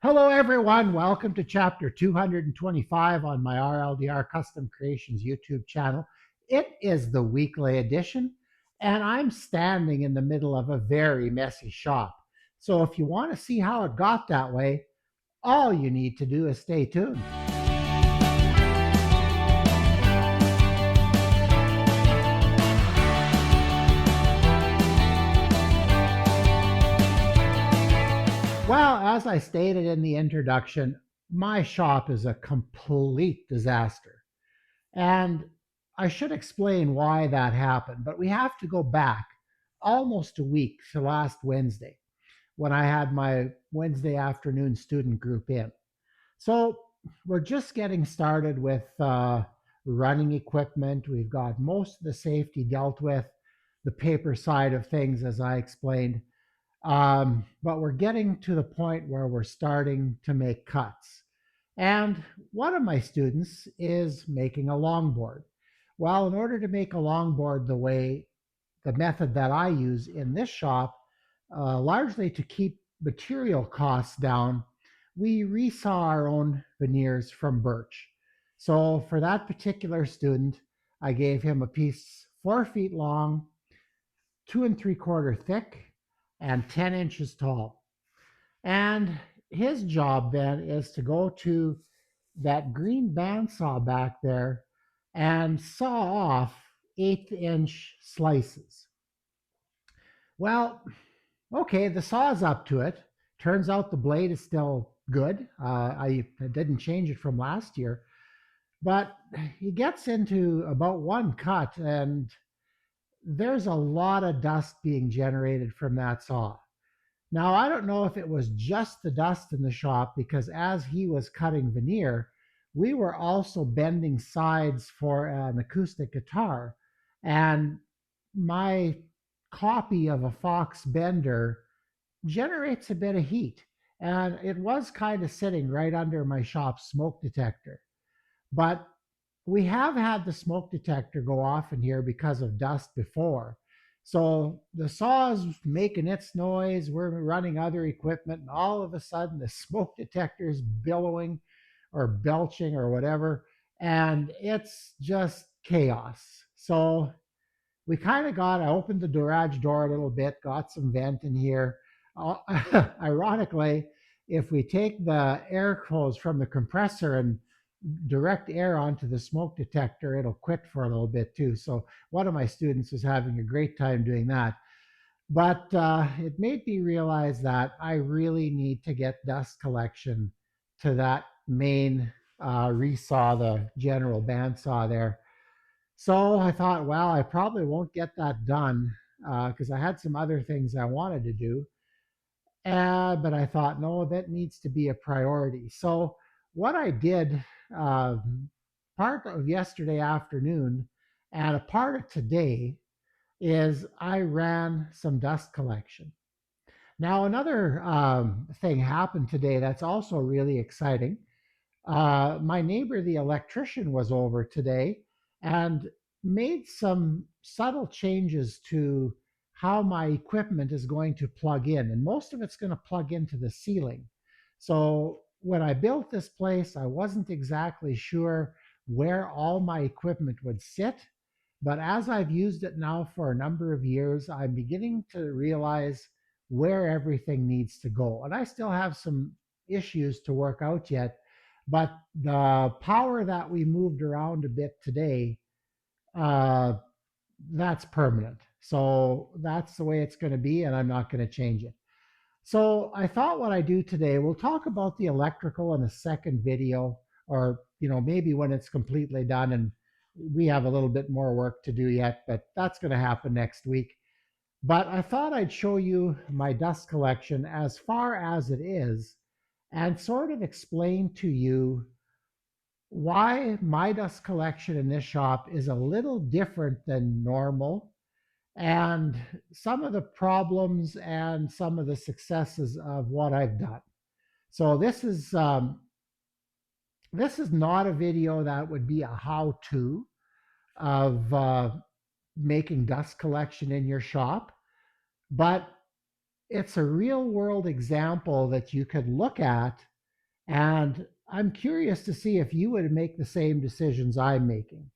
Hello, everyone. Welcome to chapter 225 on my RLDR Custom Creations YouTube channel. It is the weekly edition, and I'm standing in the middle of a very messy shop. So, if you want to see how it got that way, all you need to do is stay tuned. Well, as I stated in the introduction, my shop is a complete disaster. And I should explain why that happened, but we have to go back almost a week to last Wednesday when I had my Wednesday afternoon student group in. So we're just getting started with running equipment. We've got most of the safety dealt with, the paper side of things, as I explained. But we're getting to the point where we're starting to make cuts. And one of my students is making a longboard. Well, in order to make a longboard the method that I use in this shop, largely to keep material costs down, we resaw our own veneers from birch. So for that particular student, I gave him a piece 4 feet long, 2 and 3/4 thick, and 10 inches tall. And his job then is to go to that green bandsaw back there and saw off 1/8 inch slices. Well, okay, the saw's up to it. Turns out the blade is still good. I didn't change it from last year, but he gets into about one cut, and there's a lot of dust being generated from that saw. Now, I don't know if it was just the dust in the shop because as he was cutting veneer, we were also bending sides for an acoustic guitar. And my copy of a Fox bender generates a bit of heat. And it was kind of sitting right under my shop smoke detector. But we have had the smoke detector go off in here because of dust before. So the saw's making its noise. We're running other equipment, and all of a sudden the smoke detector is billowing or belching or whatever, and it's just chaos. So we kind of got, I opened the garage door a little bit, got some vent in here. Ironically, if we take the air hose from the compressor and direct air onto the smoke detector, it'll quit for a little bit too. So one of my students was having a great time doing that. But it made me realize that I really need to get dust collection to that main resaw, the general bandsaw there. So I thought, well, I probably won't get that done because I had some other things I wanted to do. But I thought, no, that needs to be a priority. So what I did uh, part of yesterday afternoon and a part of today is I ran some dust collection. Now, another thing happened today that's also really exciting. My neighbor, the electrician, was over today and made some subtle changes to how my equipment is going to plug in. And most of it's going to plug into the ceiling. So when I built this place, I wasn't exactly sure where all my equipment would sit. But as I've used it now for a number of years, I'm beginning to realize where everything needs to go. And I still have some issues to work out yet, but the power that we moved around a bit today, uh, that's permanent. So that's the way it's going to be, and I'm not going to change it. So I thought what I do today, we'll talk about the electrical in a second video, or maybe when it's completely done and we have a little bit more work to do yet, but that's going to happen next week. But I thought I'd show you my dust collection as far as it is and sort of explain to you why my dust collection in this shop is a little different than normal and some of the problems and some of the successes of what I've done. So this is not a video that would be a how-to of making dust collection in your shop, but it's a real world example that you could look at And I'm curious to see if you would make the same decisions I'm making.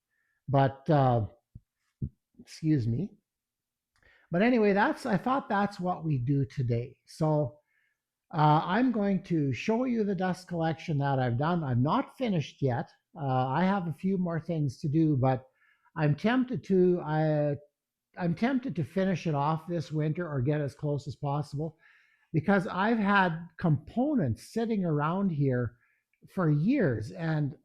But excuse me. But anyway, I thought that's what we do today. So I'm going to show you the dust collection that I've done. I'm not finished yet. I have a few more things to do, but I'm tempted to. I'm tempted to finish it off this winter or get as close as possible because I've had components sitting around here for years, and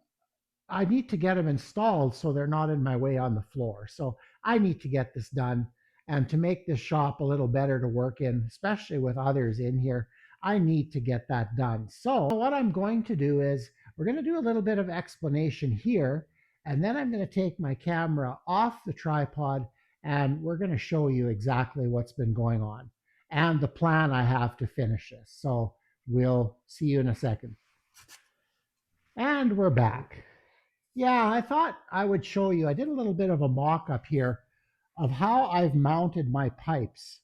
I need to get them installed so they're not in my way on the floor. So I need to get this done. And to make this shop a little better to work in, especially with others in here, I need to get that done. So what I'm going to do is we're going to do a little bit of explanation here, and then I'm going to take my camera off the tripod and we're going to show you exactly what's been going on and the plan I have to finish this. So we'll see you in a second. And we're back. Yeah, I thought I would show you. I did a little bit of a mock up here of how I've mounted my pipes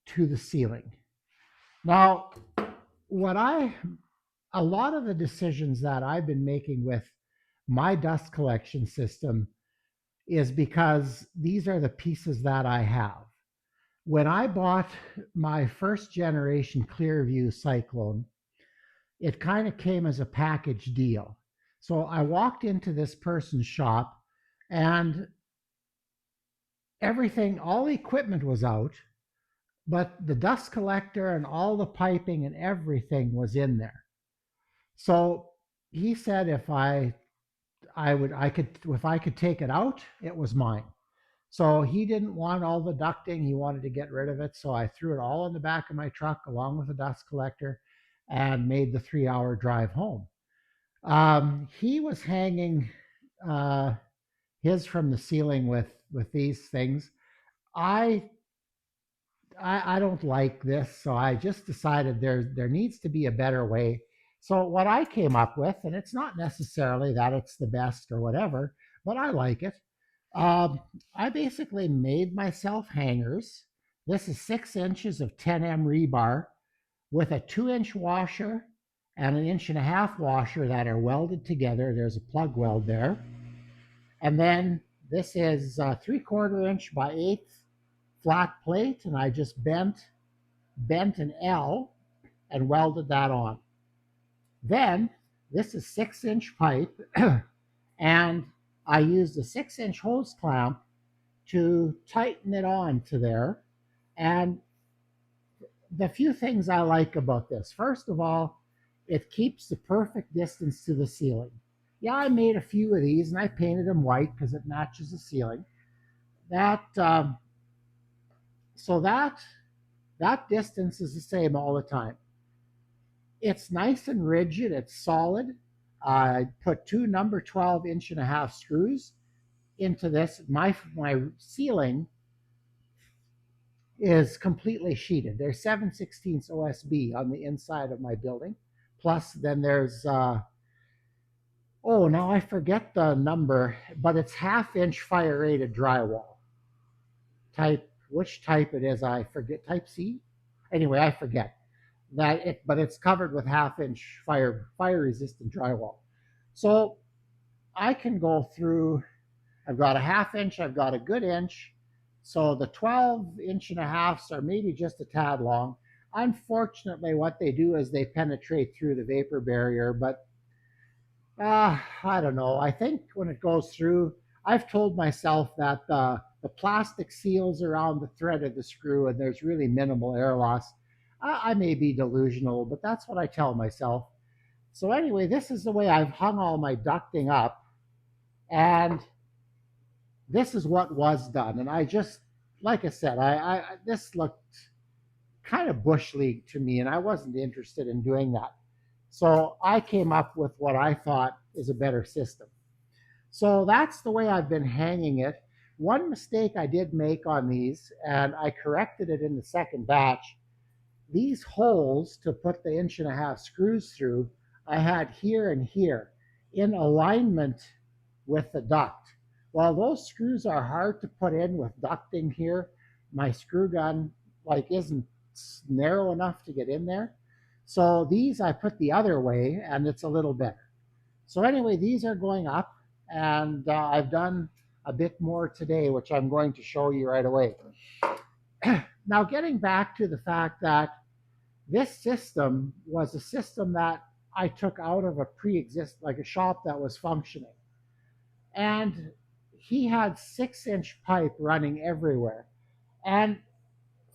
to the ceiling. Now, what I, a lot of the decisions that I've been making with my dust collection system is because these are the pieces that I have. When I bought my first generation Clearview Cyclone, it kind of came as a package deal. So I walked into this person's shop and everything, all the equipment was out, but the dust collector and all the piping and everything was in there. So he said if I could take it out, it was mine. So he didn't want all the ducting. He wanted to get rid of it. So I threw it all in the back of my truck along with the dust collector and made the 3 hour drive home. He was hanging uh, his from the ceiling with these things. I, I don't like this, so I just decided there needs to be a better way. So what I came up with, and it's not necessarily that it's the best or whatever, but I like it. Um, I basically made myself hangers. This is 6 inches of 10M rebar with a 2 inch washer and an inch and a half washer that are welded together. There's a plug weld there. And then this is 3/4 inch by 1/8 flat plate, and I just bent an L and welded that on. Then this is 6 inch pipe, and I used a 6 inch hose clamp to tighten it on to there. And the few things I like about this, first of all, it keeps the perfect distance to the ceiling. Yeah, I made a few of these and I painted them white because it matches the ceiling. That so that distance is the same all the time. It's nice and rigid. It's solid. I put two number 12 inch and a half screws into this. My ceiling is completely sheeted. There's 7/16 OSB on the inside of my building. Plus, then there's oh, now I forget the number, but it's 1/2 inch fire rated drywall. Type which type it is, I forget. Type C. Anyway, I forget that it, but it's covered with 1/2 inch fire resistant drywall. So I can go through. I've got a 1/2 inch. I've got a good inch. So the 12 inch and a halves are maybe just a tad long. Unfortunately, what they do is they penetrate through the vapor barrier, but I don't know. I think when it goes through, I've told myself that the plastic seals around the thread of the screw and there's really minimal air loss. I may be delusional, but that's what I tell myself. So, anyway, this is the way I've hung all my ducting up, and this is what was done. And I just, like I said, this looked kind of bush league to me, and I wasn't interested in doing that. So I came up with what I thought is a better system. So that's the way I've been hanging it. One mistake I did make on these, and I corrected it in the second batch, these holes to put the inch and a half screws through, I had here and here in alignment with the duct. While those screws are hard to put in with ducting here, my screw gun isn't narrow enough to get in there. So these I put the other way and it's a little better. So anyway, these are going up, and I've done a bit more today, which I'm going to show you right away. Now, getting back to the fact that this system was a system that I took out of a pre-exist, like a shop that was functioning, and he had 6-inch pipe running everywhere. And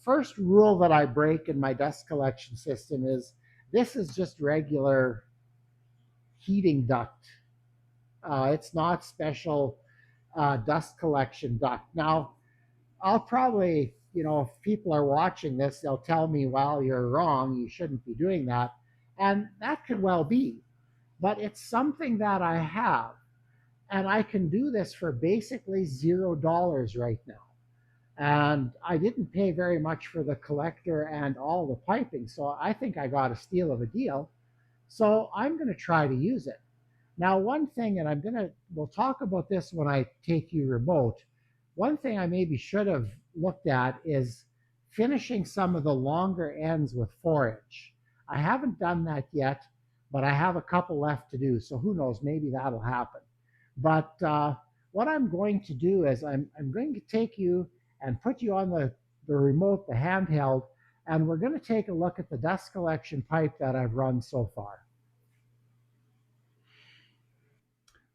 first rule that I break in my dust collection system is this is just regular heating duct. It's not special dust collection duct. Now, I'll probably, if people are watching this, they'll tell me, well, you're wrong. You shouldn't be doing that. And that could well be. But it's something that I have. And I can do this for basically $0 right now. And I didn't pay very much for the collector and all the piping. So I think I got a steal of a deal. So I'm going to try to use it. Now, one thing, and we'll talk about this when I take you remote. One thing I maybe should have looked at is finishing some of the longer ends with 4-inch. I haven't done that yet, but I have a couple left to do. So who knows, maybe that'll happen. But what I'm going to do is I'm going to take you and put you on the remote, the handheld, and we're going to take a look at the dust collection pipe that I've run so far.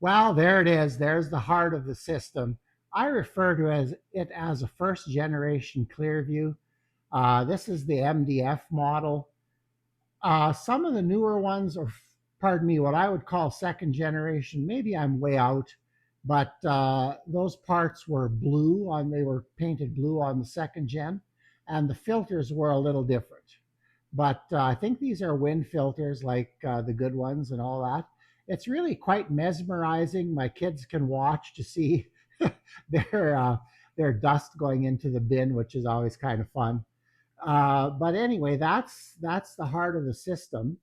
Well, there it is. There's the heart of the system. I refer to it as a first generation Clearview. This is the MDF model. Some of the newer ones, or pardon me, what I would call second generation, maybe I'm way out, but those parts were they were painted blue on the second gen, and the filters were a little different. But I think these are wind filters like the good ones and all that. It's really quite mesmerizing. My kids can watch to see their their dust going into the bin, which is always kind of fun. But anyway, that's the heart of the system.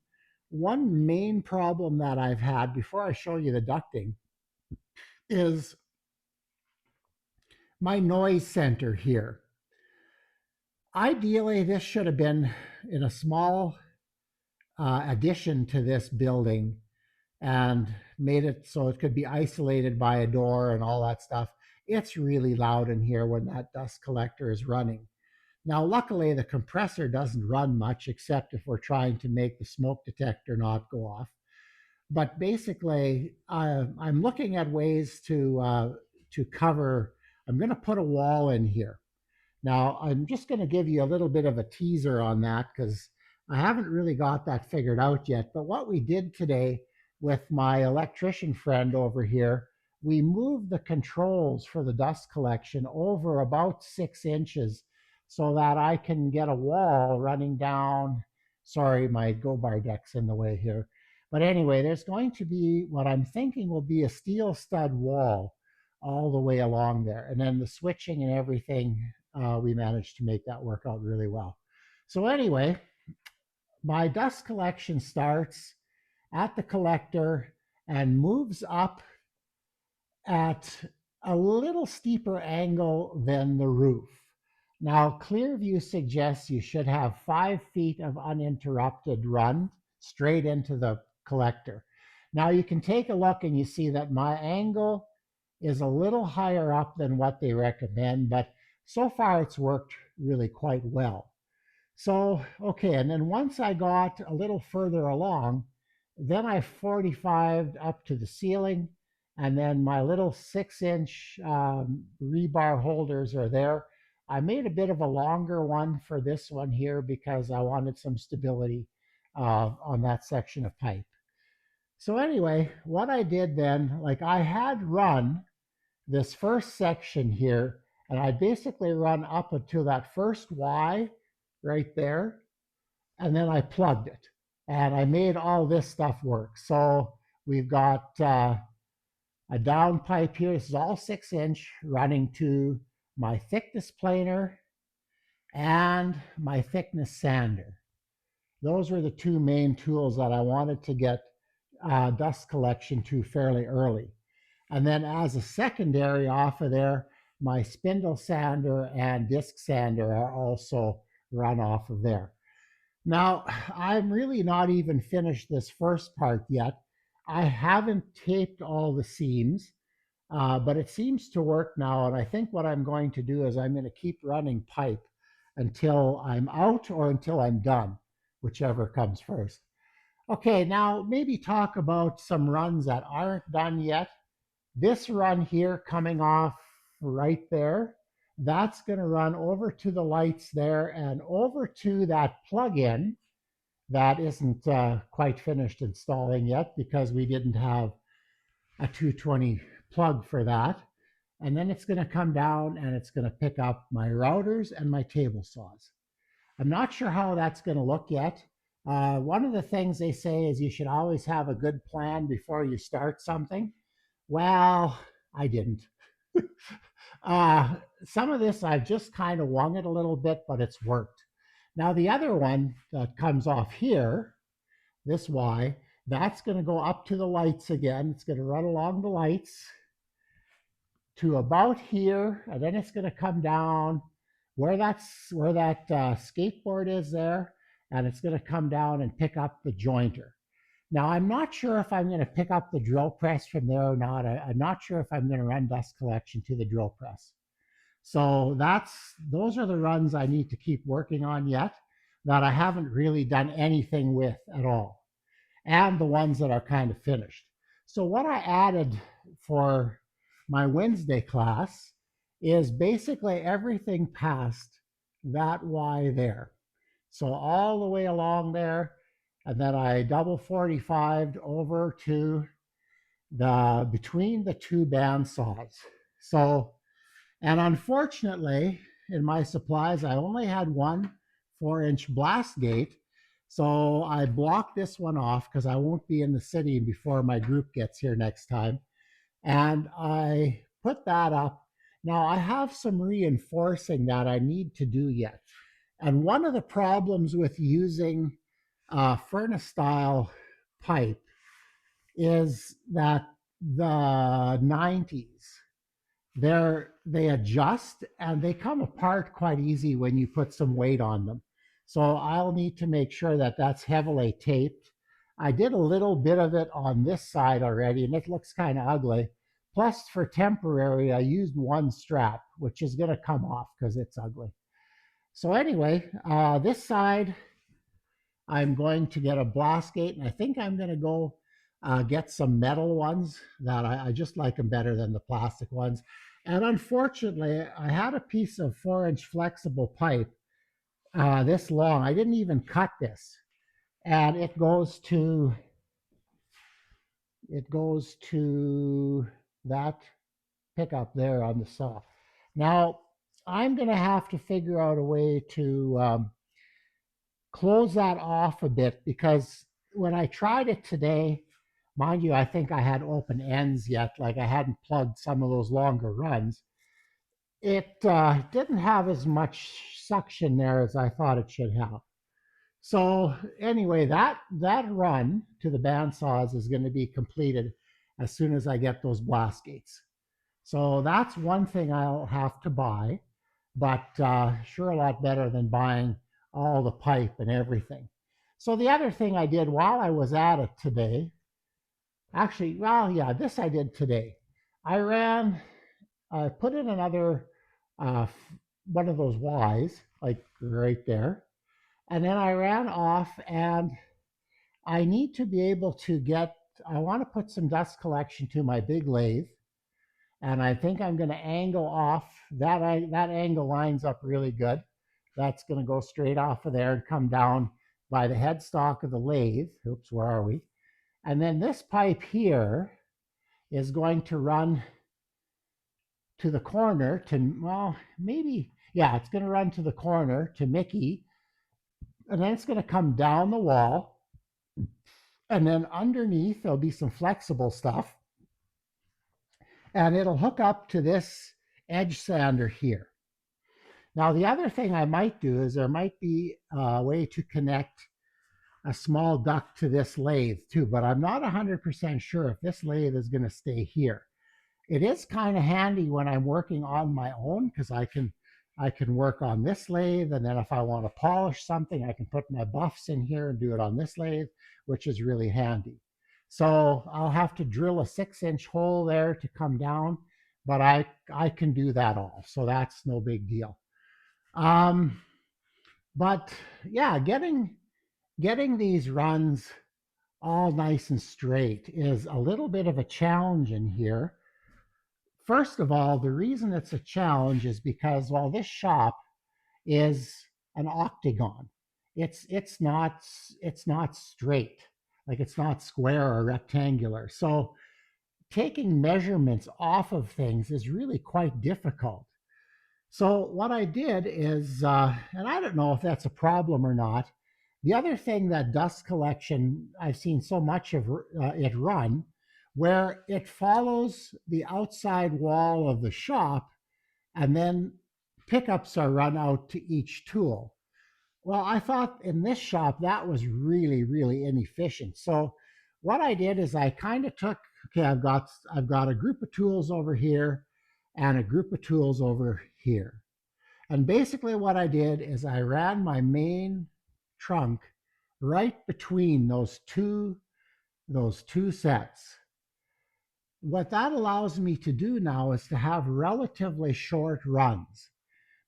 One main problem that I've had before I show you the ducting is my noise center here. Ideally, this should have been in a small addition to this building and made it so it could be isolated by a door and all that stuff. It's really loud in here when that dust collector is running. Now, luckily, the compressor doesn't run much except if we're trying to make the smoke detector not go off. But basically, I'm looking at ways to cover. I'm going to put a wall in here. Now, I'm just going to give you a little bit of a teaser on that because I haven't really got that figured out yet. But what we did today with my electrician friend over here, we moved the controls for the dust collection over about 6 inches so that I can get a wall running down. Sorry, my go bar deck's in the way here. But anyway, there's going to be what I'm thinking will be a steel stud wall all the way along there. And then the switching and everything, we managed to make that work out really well. So, anyway, my dust collection starts at the collector and moves up at a little steeper angle than the roof. Now, Clearview suggests you should have 5 feet of uninterrupted run straight into the collector. Now, you can take a look and you see that my angle is a little higher up than what they recommend, but so far it's worked really quite well. So, okay, and then once I got a little further along, then I 45'd up to the ceiling, and then my little 6-inch rebar holders are there. I made a bit of a longer one for this one here because I wanted some stability on that section of pipe. So anyway, what I did then, like I had run this first section here, and I basically run up until that first Y right there, and then I plugged it, and I made all this stuff work. So we've got a down pipe here. This is all 6-inch running to my thickness planer and my thickness sander. Those were the two main tools that I wanted to get dust collection to fairly early. And then as a secondary off of there, my spindle sander and disc sander are also run off of there. Now, I'm really not even finished this first part yet. I haven't taped all the seams, but it seems to work now. And I think what I'm going to do is I'm going to keep running pipe until I'm out or until I'm done, whichever comes first. Okay, now maybe talk about some runs that aren't done yet. This run here coming off right there, that's going to run over to the lights there and over to that plug-in that isn't quite finished installing yet because we didn't have a 220 plug for that. And then it's going to come down and it's going to pick up my routers and my table saws. I'm not sure how that's going to look yet. One of the things they say is you should always have a good plan before you start something. Well, I didn't. uh, some of this I've just kind of wung it a little bit, but it's worked. Now, the other one that comes off here, this Y, that's going to go up to the lights again. It's going to run along the lights to about here, and then it's going to come down where that skateboard is there, and it's going to come down and pick up the jointer. Now, I'm not sure if I'm going to pick up the drill press from there or not. I'm not sure if I'm going to run dust collection to the drill press. So those are the runs I need to keep working on yet that I haven't really done anything with at all, and the ones that are kind of finished. So what I added for my Wednesday class is basically everything past that Y there. So all the way along there, and then I double 45'd over to the between the two band saws. So, and unfortunately, in my supplies, I only had one 4-inch blast gate. So I blocked this one off because I won't be in the city before my group gets here next time. And I put that up. Now I have some reinforcing that I need to do yet. And one of the problems with using furnace style pipe is that the 90s, they adjust and they come apart quite easy when you put some weight on them. So I'll need to make sure that that's heavily taped. I did a little bit of it on this side already and it looks kind of ugly. Plus, for temporary, I used one strap, which is going to come off because it's ugly. So anyway, this side, I'm going to get a blast gate, and I think I'm going to go get some metal ones that I just like them better than the plastic ones. And unfortunately, I had a piece of 4-inch flexible pipe this long. I didn't even cut this, and it goes to that pickup there on the saw. Now I'm going to have to figure out a way to close that off a bit because when I tried it today, mind you, I think I had open ends yet, like I hadn't plugged some of those longer runs. It didn't have as much suction there as I thought it should have. So anyway, that run to the bandsaws is going to be completed as soon as I get those blast gates. So that's one thing I'll have to buy, but sure a lot better than buying all the pipe and everything. So the other thing I did while I was at it today, actually, well, yeah, this I did today. I put in another uh, one of those Ys, like right there, and then I ran off and I need to be able to I want to put some dust collection to my big lathe, and I think I'm going to angle off that angle lines up really good. That's going to go straight off of there and come down by the headstock of the lathe. Oops, where are we? And then this pipe here is going to run to the corner to, well, maybe, yeah, it's going to run to the corner to Mickey, and then it's going to come down the wall, and then underneath there'll be some flexible stuff, and it'll hook up to this edge sander here. Now, the other thing I might do is there might be a way to connect a small duct to this lathe too, but I'm not 100% sure if this lathe is going to stay here. It is kind of handy when I'm working on my own because I can I can work on this lathe, and then if I want to polish something, I can put my buffs in here and do it on this lathe, which is really handy. So I'll have to drill a 6-inch hole there to come down, but I can do that all, so that's no big deal. Um, but yeah, getting these runs all nice and straight is a little bit of a challenge in here. First of all, the reason it's a challenge is because while this shop is an octagon, it's not straight, like it's not square or rectangular. So taking measurements off of things is really quite difficult. So what I did is, and I don't know if that's a problem or not. The other thing that dust collection, I've seen so much of it run, where it follows the outside wall of the shop, and then pickups are run out to each tool. Well, I thought in this shop that was really, really inefficient. So what I did is I kind of took, okay, I've got a group of tools over here and a group of tools over here. And basically what I did is I ran my main trunk right between those two sets. What that allows me to do now is to have relatively short runs.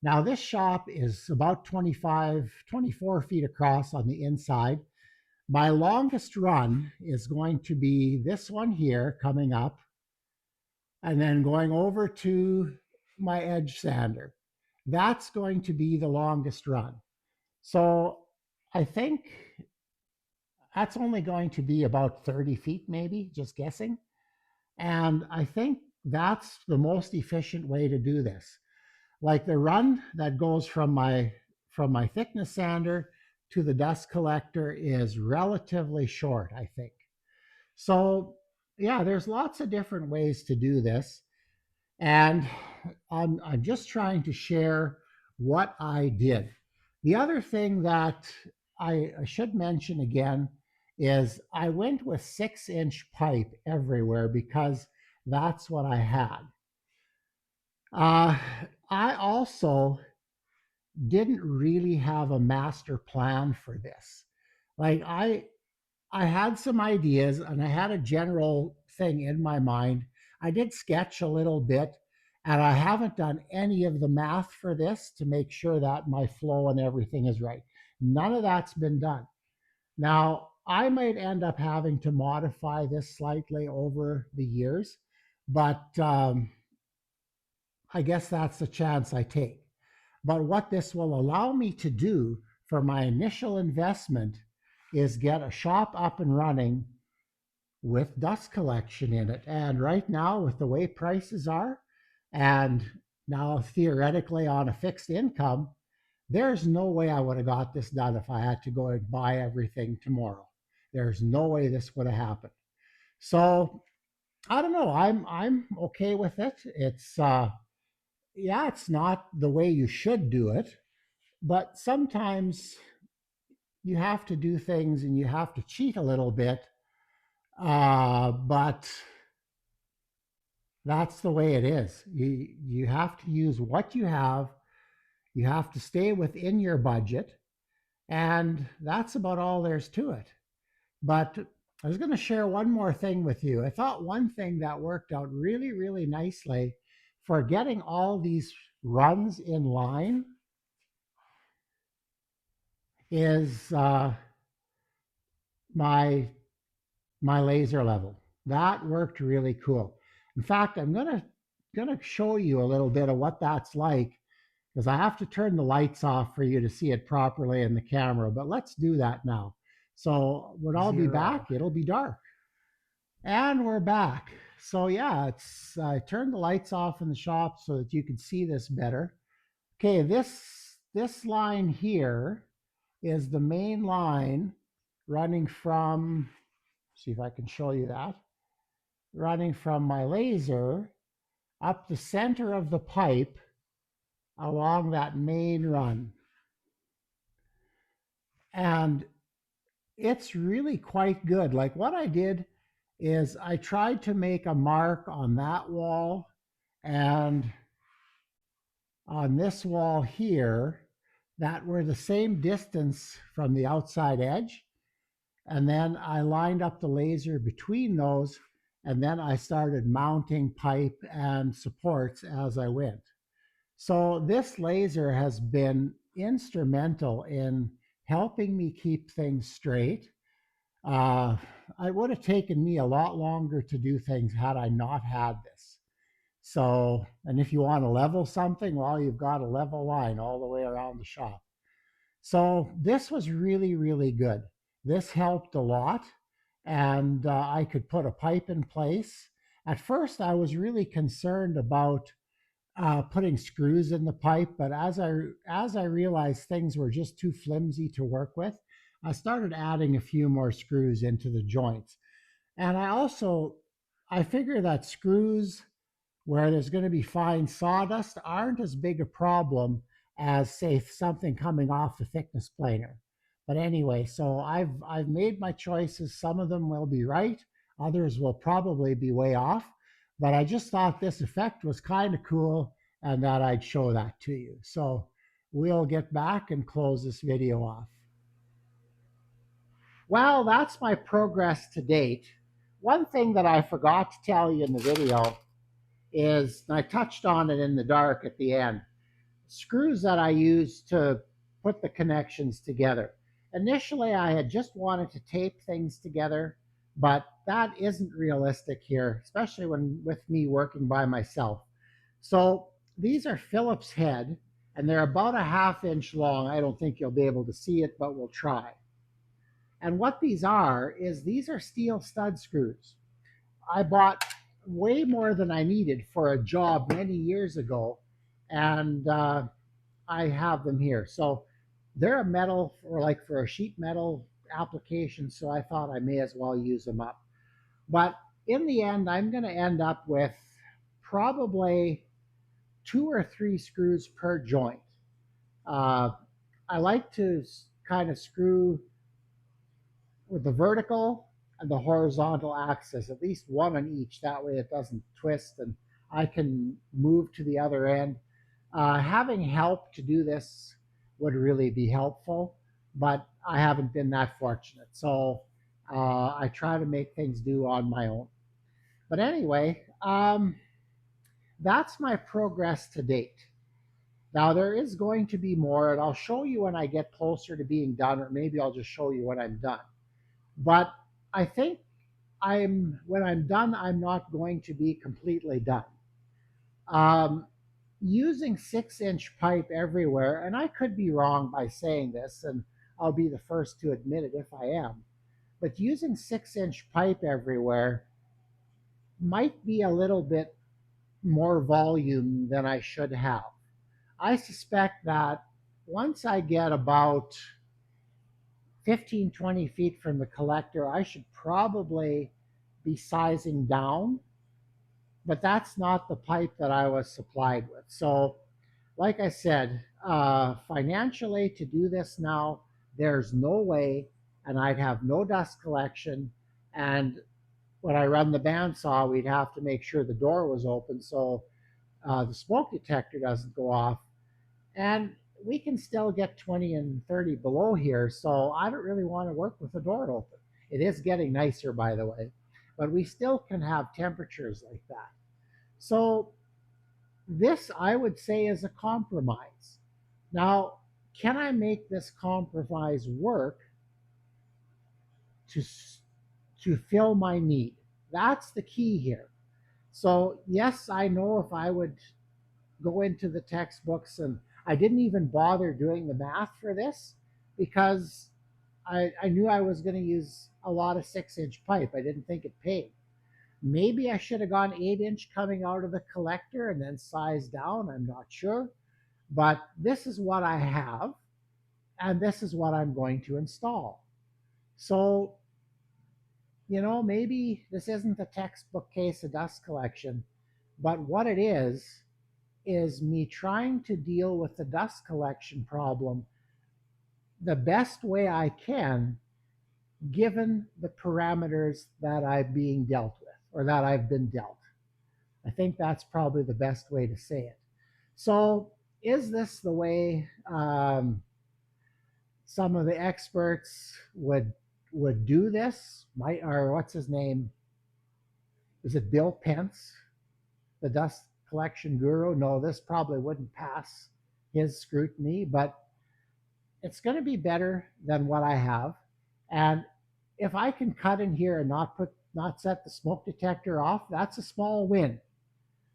Now this shop is about 25, 24 feet across on the inside. My longest run is going to be this one here coming up and then going over to my edge sander. That's going to be the longest run. So I think that's only going to be about 30 feet, maybe, just guessing. And I think that's the most efficient way to do this. Like the run that goes from my thickness sander to the dust collector is relatively short, I think. So yeah, there's lots of different ways to do this. And I'm just trying to share what I did. The other thing that I should mention again is I went with 6-inch pipe everywhere because that's what I had. Uh, I also didn't really have a master plan for this. Like I had some ideas and I had a general thing in my mind. I did sketch a little bit, and I haven't done any of the math for this to make sure that my flow and everything is right. None of that's been done. Now, I might end up having to modify this slightly over the years, but I guess that's the chance I take. But what this will allow me to do for my initial investment is get a shop up and running with dust collection in it. And right now, with the way prices are, and now theoretically on a fixed income, there's no way I would have got this done if I had to go and buy everything tomorrow. There's no way this would have happened. So I don't know. I'm okay with it. It's yeah, it's not the way you should do it, but sometimes you have to do things and you have to cheat a little bit. But that's the way it is. You have to use what you have. You have to stay within your budget, and that's about all there's to it. But I was going to share one more thing with you. I thought one thing that worked out really, really nicely for getting all these runs in line is my my laser level. That worked really cool. In fact, I'm gonna show you a little bit of what that's like because I have to turn the lights off for you to see it properly in the camera. But let's do that now. So when I'll be Zero. back, it'll be dark. And we're back. So yeah, it's I turned the lights off in the shop so that you can see this better. Okay, this line here is the main line running from, see if I can show you that, running from my laser up the center of the pipe along that main run. And it's really quite good. Like what I did is I tried to make a mark on that wall and on this wall here that were the same distance from the outside edge. And then I lined up the laser between those, and then I started mounting pipe and supports as I went. So this laser has been instrumental in helping me keep things straight. Uh, it would have taken me a lot longer to do things had I not had this. So, and if you want to level something, well, you've got a level line all the way around the shop. So this was really, really good. This helped a lot, and I could put a pipe in place. At first, I was really concerned about putting screws in the pipe, but as I realized things were just too flimsy to work with, I started adding a few more screws into the joints. And I figure that screws where there's going to be fine sawdust aren't as big a problem as say something coming off the thickness planer. But anyway, so I've made my choices. Some of them will be right, others will probably be way off. But I just thought this effect was kind of cool and that I'd show that to you. So we'll get back and close this video off. Well, that's my progress to date. One thing that I forgot to tell you in the video is, and I touched on it in the dark at the end, screws that I use to put the connections together. Initially, I had just wanted to tape things together, but that isn't realistic here, especially when with me working by myself. So these are Phillips head, and they're about a ½ inch long. I don't think you'll be able to see it, but we'll try. And what these are is these are steel stud screws. I bought way more than I needed for a job many years ago, and I have them here. So they're a metal, or like for a sheet metal application, so I thought I may as well use them up. But in the end, I'm going to end up with probably 2 or 3 screws per joint. Uh, I like to kind of screw with the vertical and the horizontal axis, at least one on each. That way it doesn't twist and I can move to the other end. Having help to do this would really be helpful, but I haven't been that fortunate. So I try to make things do on my own. But anyway, that's my progress to date. Now, there is going to be more, and I'll show you when I get closer to being done, or maybe I'll just show you when I'm done. But I think when I'm done, I'm not going to be completely done. Um, Using 6-inch pipe everywhere, and I could be wrong by saying this, and I'll be the first to admit it if I am, but using 6-inch pipe everywhere might be a little bit more volume than I should have. I suspect that once I get about 15, 20 feet from the collector, I should probably be sizing down, but that's not the pipe that I was supplied with. So, like I said, financially to do this now, there's no way, and I'd have no dust collection. And when I run the bandsaw, we'd have to make sure the door was open so the smoke detector doesn't go off. And we can still get 20 and 30 below here, so I don't really want to work with the door open. It is getting nicer, by the way, but we still can have temperatures like that. So this, I would say, is a compromise. Now, can I make this compromise work to fill my need? That's the key here. So yes, I know if I would go into the textbooks, and I didn't even bother doing the math for this because I knew I was going to use a lot of 6-inch pipe. I didn't think it paid. Maybe I should have gone 8-inch coming out of the collector and then sized down. I'm not sure. But this is what I have, and this is what I'm going to install. So, maybe this isn't a textbook case of dust collection, but what it is me trying to deal with the dust collection problem the best way I can, given the parameters that I'm being dealt with or that I've been dealt. I think that's probably the best way to say it. So is this the way some of the experts would do this? Or what's his name? Is it Bill Pence, the dust collection guru? No, this probably wouldn't pass his scrutiny, but it's going to be better than what I have. And if I can cut in here and not set the smoke detector off, that's a small win.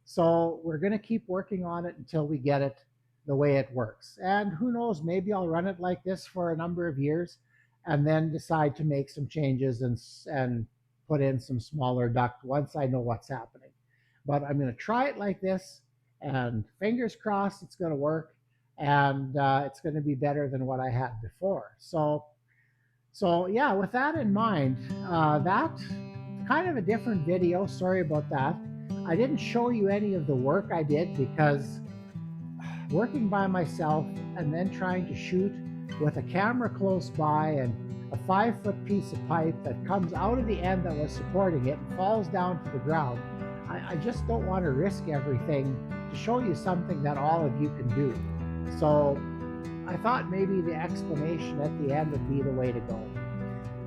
So we're going to keep working on it until we get it the way it works. And who knows, maybe I'll run it like this for a number of years and then decide to make some changes and put in some smaller duct once I know what's happening. But I'm going to try it like this, and fingers crossed it's going to work, and it's going to be better than what I had before. So yeah, with that in mind, that kind of a different video. Sorry about that. I didn't show you any of the work I did because working by myself and then trying to shoot with a camera close by and a 5 foot piece of pipe that comes out of the end that was supporting it and falls down to the ground. I just don't want to risk everything to show you something that all of you can do. So I thought maybe the explanation at the end would be the way to go.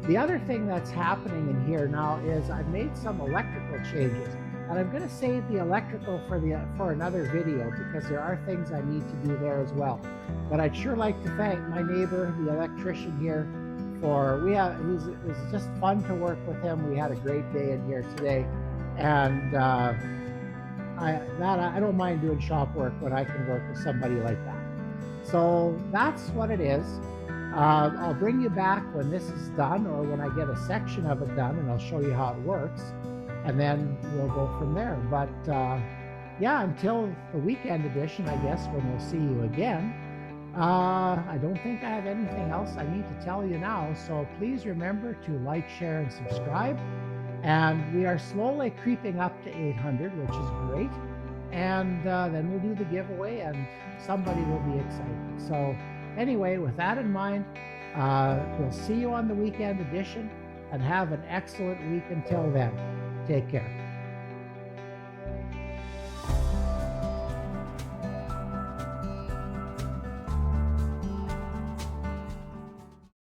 The other thing that's happening in here now is I've made some electrical changes, and I'm going to save the electrical for another video because there are things I need to do there as well. But I'd sure like to thank my neighbor, the electrician here, it was just fun to work with him. We had a great day in here today, and I don't mind doing shop work when I can work with somebody like that. So that's what it is. I'll bring you back when this is done or when I get a section of it done, and I'll show you how it works, and then we'll go from there. But yeah, until the weekend edition, I guess, when we'll see you again, I don't think I have anything else I need to tell you now. So please remember to like, share, and subscribe. And we are slowly creeping up to 800, which is great. And then we'll do the giveaway, and somebody will be excited. So anyway, with that in mind, we'll see you on the weekend edition, and have an excellent week until then. Take care.